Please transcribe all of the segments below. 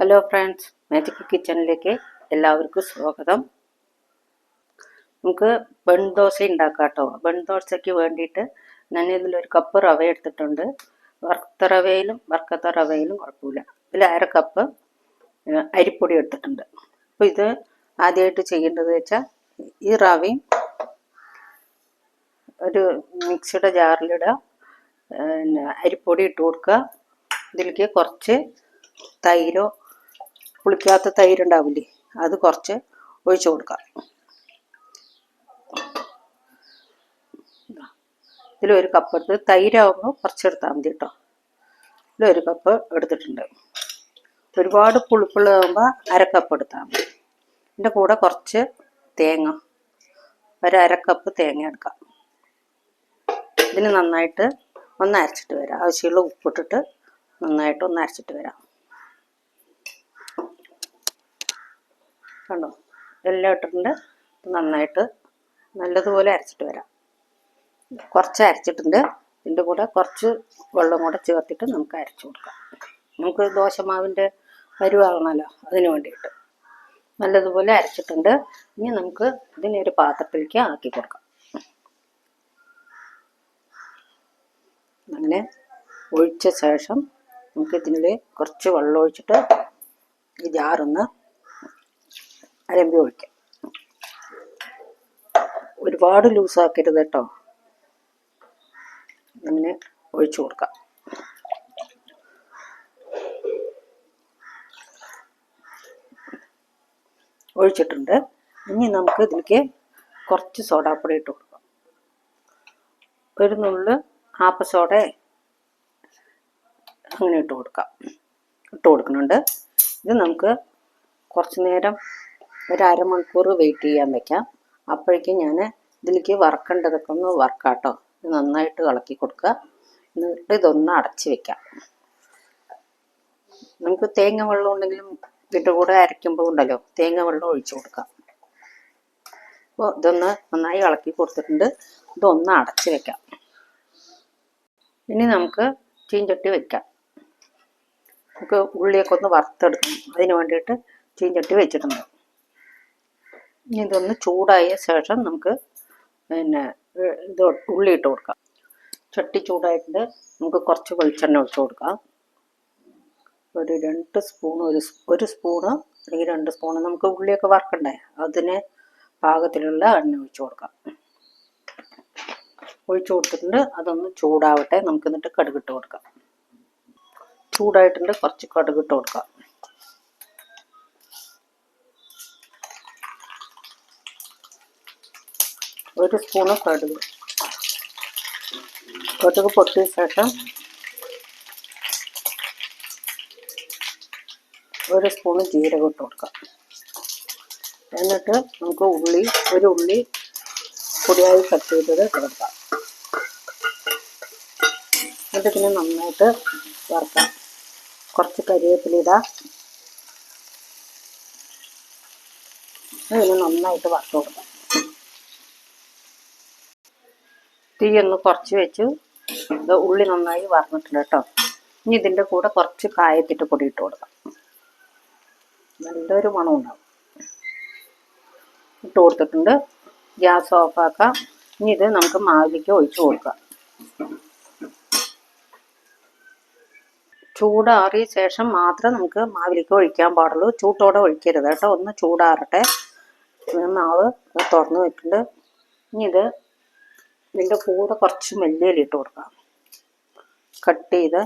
Hello friends, magic കിച്ചണിലേക്ക് എല്ലാവർക്കും സ്വാഗതം. നമുക്ക് ബൺദോശ ഉണ്ടാക്കാം കേട്ടോ. ബൺദോശയ്ക്ക് വേണ്ടിയിട്ട് ഞാൻ ഇതിലൊരു കപ്പ് റവ എടുത്തിട്ടുണ്ട്. വറുത്ത റവയിലും വറുക്കാത്ത റവയിലും കുഴപ്പമില്ല. ഇതിൽ അര കപ്പ് അരിപ്പൊടി എടുത്തിട്ടുണ്ട്. അപ്പോൾ ഇത് ആദ്യമായിട്ട് ചെയ്യേണ്ടത് വെച്ചാൽ ഈ റവയും ഒരു മിക്സിയുടെ ജാറിലിടുക, അരിപ്പൊടി ഇട്ട് കൊടുക്കുക. ഇതിലേക്ക് കുറച്ച് തൈരോ പുളിക്കാത്ത തൈര് ഉണ്ടാവില്ലേ, അത് കുറച്ച് ഒഴിച്ചു കൊടുക്കാം. ഇതിലൊരു കപ്പ് എടുത്ത്, തൈരാകുമ്പോൾ കുറച്ചെടുത്താൽ മതി കേട്ടോ. ഇതിലൊരു കപ്പ് എടുത്തിട്ടുണ്ട്. ഒരുപാട് പുളിപ്പുള്ളതാകുമ്പോൾ അര കപ്പ് എടുത്താൽ മതി. ഇതിൻ്റെ കൂടെ കുറച്ച് തേങ്ങ, അര കപ്പ് തേങ്ങ എടുക്കാം. ഇതിന് നന്നായിട്ട് ഒന്ന് അരച്ചിട്ട് വരാം. ആവശ്യമുള്ള ഉപ്പിട്ടിട്ട് നന്നായിട്ട് ഒന്ന് അരച്ചിട്ട് വരാം. കണ്ടോ, എല്ലാം ഇട്ടിട്ടുണ്ട്. നന്നായിട്ട് നല്ലതുപോലെ അരച്ചിട്ട് വരാം. കുറച്ച് അരച്ചിട്ടുണ്ട്. ഇതിൻ്റെ കൂടെ കുറച്ച് വെള്ളം കൂടെ ചേർത്തിട്ട് നമുക്ക് അരച്ചു കൊടുക്കാം. നമുക്ക് ദോശമാവിൻ്റെ പരുവാകണമല്ലോ, അതിന് വേണ്ടിയിട്ട് നല്ലതുപോലെ അരച്ചിട്ടുണ്ട്. ഇനി നമുക്ക് ഇതിനൊരു പാത്രത്തിലേക്ക് ആക്കി കൊടുക്കാം. അങ്ങനെ ഒഴിച്ച ശേഷം നമുക്ക് ഇതിൽ കുറച്ച് വെള്ളം ഒഴിച്ചിട്ട് ഈ ജാറൊന്ന് അലമ്പി ഒഴിക്കാം. ഒരുപാട് ലൂസാക്കരുത് കേട്ടോ. അങ്ങനെ ഒഴിച്ചു കൊടുക്കാം. ഒഴിച്ചിട്ടുണ്ട്. ഇനി നമുക്ക് ഇതിലേക്ക് കുറച്ച് സോഡാപ്പൊടി ഇട്ട് കൊടുക്കാം. ഒരു നുള്ള് ആപ്പസോഡ അങ്ങനെ ഇട്ട് കൊടുക്കുന്നുണ്ട്. ഇത് നമുക്ക് കുറച്ച് നേരം ഒരു അരമണിക്കൂർ വെയിറ്റ് ചെയ്യാൻ വെക്കാം. അപ്പോഴേക്കും ഞാൻ ഇതിലേക്ക് വറക്കേണ്ടതൊക്കെ ഒന്ന് വറക്കാം കേട്ടോ. ഇത് നന്നായിട്ട് ഇളക്കി കൊടുക്കുക. എന്നിട്ട് ഇതൊന്ന് അടച്ച് വെക്കാം. നമുക്ക് തേങ്ങ വെള്ളം ഉണ്ടെങ്കിലും ഇതിൻ്റെ കൂടെ അരയ്ക്കുമ്പോൾ ഉണ്ടല്ലോ, തേങ്ങ വെള്ളം ഒഴിച്ചു കൊടുക്കാം. അപ്പോൾ ഇതൊന്ന് നന്നായി ഇളക്കി കൊടുത്തിട്ടുണ്ട്. ഇതൊന്ന് അടച്ച് വെക്കാം. ഇനി നമുക്ക് ചീഞ്ചട്ടി വെക്കാം. നമുക്ക് ഉള്ളിയൊക്കെ ഒന്ന് വറുത്തെടുക്കണം. അതിന് വേണ്ടിയിട്ട് ചീഞ്ചട്ടി വെച്ചിട്ടുണ്ട്. ഇനി ഇതൊന്ന് ചൂടായ ശേഷം നമുക്ക് ഇത് ഉള്ളി ഇട്ട് കൊടുക്കാം. ചട്ടി ചൂടായിട്ടുണ്ട്. നമുക്ക് കുറച്ച് വെളിച്ചെണ്ണ ഒഴിച്ച് കൊടുക്കാം. ഒരു 2 സ്പൂൺ, ഒരു സ്പൂണ് അല്ലെങ്കിൽ 2 സ്പൂണ് നമുക്ക് ഉള്ളിയൊക്കെ വറക്കണ്ടേ, അതിന് പാകത്തിലുള്ള എണ്ണ ഒഴിച്ച് കൊടുക്കാം. ഒഴിച്ചു കൊടുത്തിട്ടുണ്ട്. അതൊന്ന് ചൂടാവട്ടെ. നമുക്ക് എന്നിട്ട് കടുകിട്ട് കൊടുക്കാം. ചൂടായിട്ടുണ്ട്. കുറച്ച് കടുകിട്ട് കൊടുക്കാം. ഒരു സ്പൂണ് കടുക് പൊട്ടിയ ശേഷം ഒരു സ്പൂണ് ജീരകം ഇട്ട് കൊടുക്കാം. എന്നിട്ട് നമുക്ക് ഒരു ഉള്ളി പൊടിയായി കട്ട് ചെയ്തത് ഇട്ട് കൊടുക്കാം. എന്നിട്ട് പിന്നെ നന്നായിട്ട് വറുക്കാം. കുറച്ച് കരിവേപ്പില ഇടാം. ഇതിന് നന്നായിട്ട് വറുത്ത് കൊടുക്കാം. തീ ഒന്ന് കുറച്ച് വെച്ച് ഉള്ളി നന്നായി വറന്നിട്ടുണ്ട് കേട്ടോ. ഇനി ഇതിൻ്റെ കൂടെ കുറച്ച് കായത്തിട്ട് പൊടി ഇട്ട് കൊടുക്കാം. നല്ലൊരു മണം ഉണ്ടാവും. ഇട്ട് കൊടുത്തിട്ടുണ്ട്. ഗ്യാസ് ഓഫാക്കാം. ഇനി ഇത് നമുക്ക് മാവിലേക്ക് ഒഴിച്ച് കൊടുക്കാം. ചൂടാറിയ ശേഷം മാത്രം നമുക്ക് മാവിലേക്ക് ഒഴിക്കാൻ പാടുള്ളൂ. ചൂട്ടോടെ ഒഴിക്കരുത് കേട്ടോ. ഒന്ന് ചൂടാറട്ടെ. മാവ് തുറന്ന് വെച്ചിട്ടുണ്ട്. ഇനി ഇതിൻ്റെ കൂടെ കുറച്ച് മല്ലിയില ഇട്ട് കൊടുക്കാം. കട്ട് ചെയ്ത്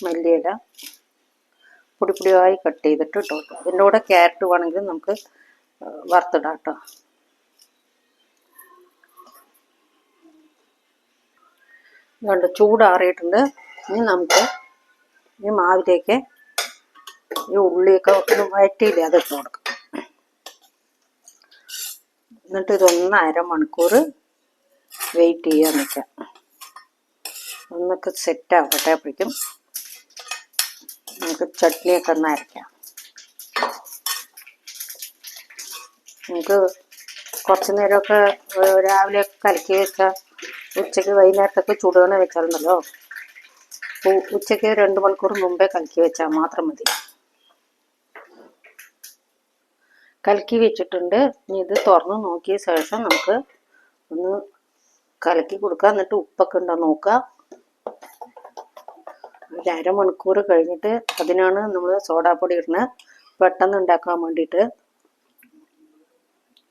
മല്ലിയില പൊടിയായി കട്ട് ചെയ്തിട്ട് ഇട്ട് കൊടുക്കാം. ഇതിൻ്റെ കൂടെ ക്യാരറ്റ് വേണമെങ്കിൽ നമുക്ക് വറുത്തിടാം കേട്ടോ. ഇതുകൊണ്ട് ചൂടാറിയിട്ടുണ്ട്. ഇനി നമുക്ക് ഈ മാവിലേക്ക് ഈ ഉള്ളിയൊക്കെ ഒന്ന് വഴറ്റിയില്ലേ, അതിട്ട് കൊടുക്കാം. എന്നിട്ട് ഇതൊന്ന് അരമണിക്കൂർ വെയിറ്റ് ചെയ്യാൻ നിൽക്കാം. ഒന്നൊക്കെ സെറ്റ് ആവട്ടെ. അപ്പോഴേക്കും നമുക്ക് ചട്നിയൊക്കെ ഒന്ന് അരയ്ക്കാം. നമുക്ക് കുറച്ച് നേരമൊക്കെ രാവിലെ കലക്കി വെച്ചാൽ ഉച്ചയ്ക്ക് വൈകുന്നേരത്തൊക്കെ ചൂടുകണ വെച്ചാലുണ്ടല്ലോ, ഉച്ചയ്ക്ക് 2 മണിക്കൂർ മുമ്പേ കലക്കി വെച്ചാൽ മാത്രം മതി. കലക്കി വെച്ചിട്ടുണ്ട്. ഇനി ഇത് തുറന്ന് നോക്കിയ ശേഷം നമുക്ക് ഒന്ന് കലക്കി കൊടുക്കുക. എന്നിട്ട് ഉപ്പൊക്കെ ഉണ്ടോ നോക്കുക. ഒരു അരമണിക്കൂർ കഴിഞ്ഞിട്ട് അതിനാണ് നമ്മൾ സോഡാപ്പൊടി ഇടുന്നത്, പെട്ടെന്ന് ഉണ്ടാക്കാൻ വേണ്ടിയിട്ട്.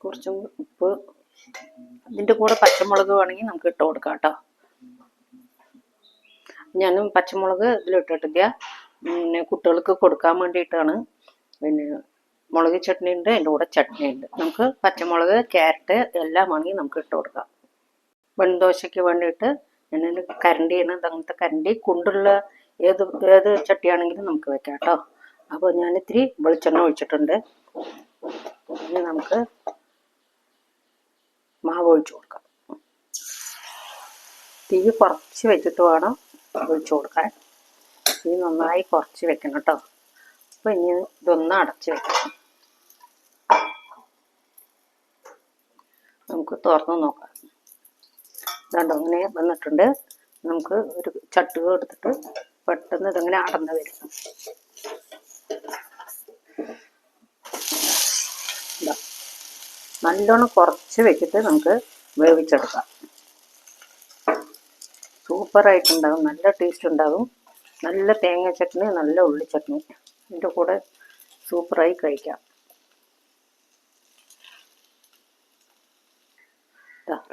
കുറച്ചും ഉപ്പ്, ഇതിൻ്റെ കൂടെ പച്ചമുളക് വേണമെങ്കിൽ നമുക്ക് ഇട്ട് കൊടുക്കാം കേട്ടോ. ഞാനും പച്ചമുളക് ഇതിലിട്ടിട്ടില്ല, പിന്നെ കുട്ടികൾക്ക് കൊടുക്കാൻ വേണ്ടിയിട്ടാണ്. പിന്നെ മുളക് ചട്നി ഉണ്ട്, അതിൻ്റെ കൂടെ ചട്നി ഉണ്ട്. നമുക്ക് പച്ചമുളക്, ക്യാരറ്റ് എല്ലാം വേണമെങ്കിൽ നമുക്ക് ഇട്ട് കൊടുക്കാം. വെൺദോശയ്ക്ക് വേണ്ടിയിട്ട് ഞാൻ കരണ്ടിയാണ്, അങ്ങനത്തെ കരണ്ടി കുണ്ടുള്ള ഏത് ചട്ടിയാണെങ്കിലും നമുക്ക് വെക്കാം കേട്ടോ. അപ്പോൾ ഞാൻ ഇത്തിരി വെളിച്ചെണ്ണ ഒഴിച്ചിട്ടുണ്ട്. ഇനി നമുക്ക് മാവ് ഒഴിച്ചു കൊടുക്കാം. തീ കുറച്ച് വെച്ചിട്ട് വേണം ഒഴിച്ചു കൊടുക്കാൻ. തീ നന്നായി കുറച്ച് വെക്കണം കേട്ടോ. അപ്പോൾ ഇനി ഇതൊന്ന് അടച്ച് വെക്കണം. നമുക്ക് തുറന്ന് നോക്കാം. ഇതുണ്ടോ ഇങ്ങനെ വന്നിട്ടുണ്ട്. നമുക്ക് ഒരു ചട്ടുക എടുത്തിട്ട് പെട്ടെന്ന് ഇതിങ്ങനെ അടന്ന് വരും. നല്ലോണം കുറച്ച് വെച്ചിട്ട് നമുക്ക് വേവിച്ചെടുക്കാം. സൂപ്പറായിട്ടുണ്ടാകും, നല്ല ടേസ്റ്റ് ഉണ്ടാകും. നല്ല തേങ്ങ ചട്നി, നല്ല ഉള്ളി ചട്നി, ഇതിൻ്റെ കൂടെ സൂപ്പറായി കഴിക്കാം.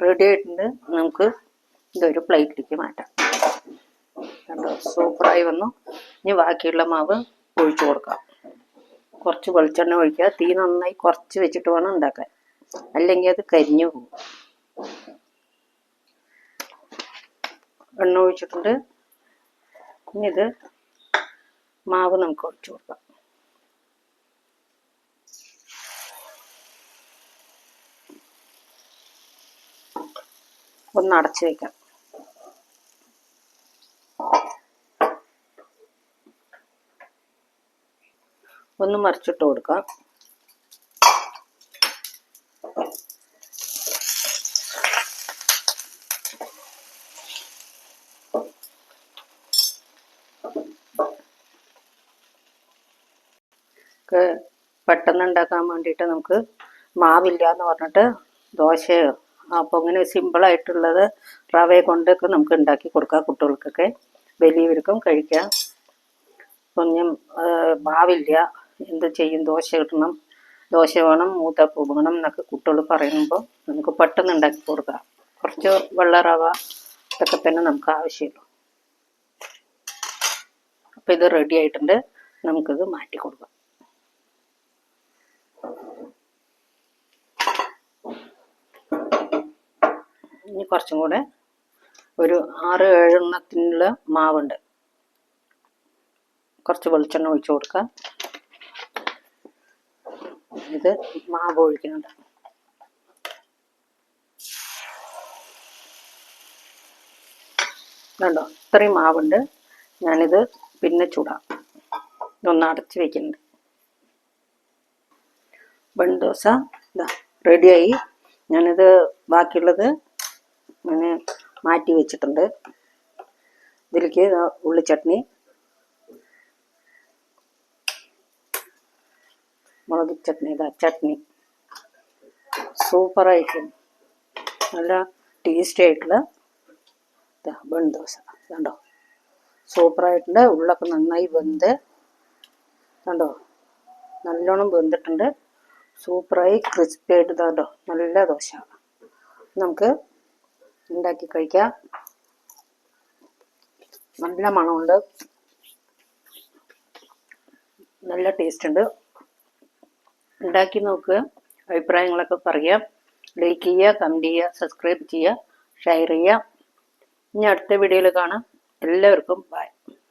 റെഡി ആയിട്ടുണ്ട്. നമുക്ക് ഇതൊരു പ്ലേറ്റിലേക്ക് മാറ്റാം. കണ്ടോ, സൂപ്പറായി വന്നു. ഇനി ബാക്കിയുള്ള മാവ് ഒഴിച്ചു കൊടുക്കാം. കുറച്ച് വെളിച്ചെണ്ണ ഒഴിക്കുക. തീ നന്നായി കുറച്ച് വെച്ചിട്ട് വേണം ഉണ്ടാക്കാൻ, അല്ലെങ്കിൽ അത് കരിഞ്ഞു പോകും. എണ്ണ ഒഴിച്ചിട്ടുണ്ട്. ഇനി ഇത് മാവ് നമുക്ക് ഒഴിച്ചു കൊടുക്കാം. ഒന്ന് അടച്ച് വയ്ക്കാം. ഒന്ന് മറിച്ചിട്ട് കൊടുക്കാം. പെട്ടെന്ന് ഉണ്ടാക്കാൻ വേണ്ടിയിട്ട് നമുക്ക് മാവില്ല എന്ന് പറഞ്ഞിട്ട് ദോശയോ, അപ്പോൾ ഇങ്ങനെ സിമ്പിളായിട്ടുള്ളത് റവയെ കൊണ്ടൊക്കെ നമുക്ക് ഉണ്ടാക്കി കൊടുക്കാം കുട്ടികൾക്കൊക്കെ, വലിയവർക്കും കഴിക്കാം. കുഞ്ഞും മാവില്ല, എന്ത് ചെയ്യും, ദോശ കിട്ടണം, ദോശ വേണം, മൂത്തപ്പം വേണം എന്നൊക്കെ കുട്ടികൾ പറയുമ്പോൾ നമുക്ക് പെട്ടെന്ന് ഉണ്ടാക്കി കൊടുക്കാം. കുറച്ച് വെള്ള റവ ഇതൊക്കെ തന്നെ നമുക്ക് ആവശ്യമുള്ളൂ. അപ്പോൾ ഇത് റെഡി ആയിട്ടുണ്ട്. നമുക്കിത് മാറ്റി കൊടുക്കാം. ഇനി കുറച്ചും കൂടെ ഒരു 6-7 എണ്ണത്തിനുള്ള മാവുണ്ട്. കുറച്ച് വെളിച്ചെണ്ണ ഒഴിച്ചു കൊടുക്കാം. ഇത് മാവ് ഒഴിക്കുന്നുണ്ട്. കണ്ടോ, ഇത്രയും മാവുണ്ട്. ഞാനിത് പിന്നെ ചൂടാം. ഇതൊന്ന് അടച്ച് വയ്ക്കുന്നുണ്ട്. വെൺദോശ ഇതാ റെഡിയായി. ഞാനിത് ബാക്കിയുള്ളത് ഞാൻ മാറ്റി വെച്ചിട്ടുണ്ട്. ഇതിലേക്ക് ഉള്ളി ചട്നി, മുളക് ചട്നി, ഇതാ ചട്നി, സൂപ്പറായിട്ട് നല്ല ടേസ്റ്റി ആയിട്ടുള്ള വെൺദോശ. കണ്ടോ, സൂപ്പറായിട്ടുണ്ട്. ഉള്ളൊക്കെ നന്നായി വെന്ത്, കണ്ടോ നല്ലോണം വെന്തിട്ടുണ്ട്. സൂപ്പറായി ക്രിസ്പി ആയിട്ട് കണ്ടോ, നല്ല ദോശ. നമുക്ക് ഉണ്ടാക്കി കഴിക്കാം. നല്ല മണമുണ്ട്, നല്ല ടേസ്റ്റ് ഉണ്ട്. ഉണ്ടാക്കി നോക്കുക, അഭിപ്രായങ്ങളൊക്കെ പറയാം. ലൈക്ക് ചെയ്യുക, കമൻറ്റ് ചെയ്യുക, സബ്സ്ക്രൈബ് ചെയ്യുക, ഷെയർ ചെയ്യുക. ഇനി അടുത്ത വീഡിയോയിൽ കാണാം. എല്ലാവർക്കും ബൈ.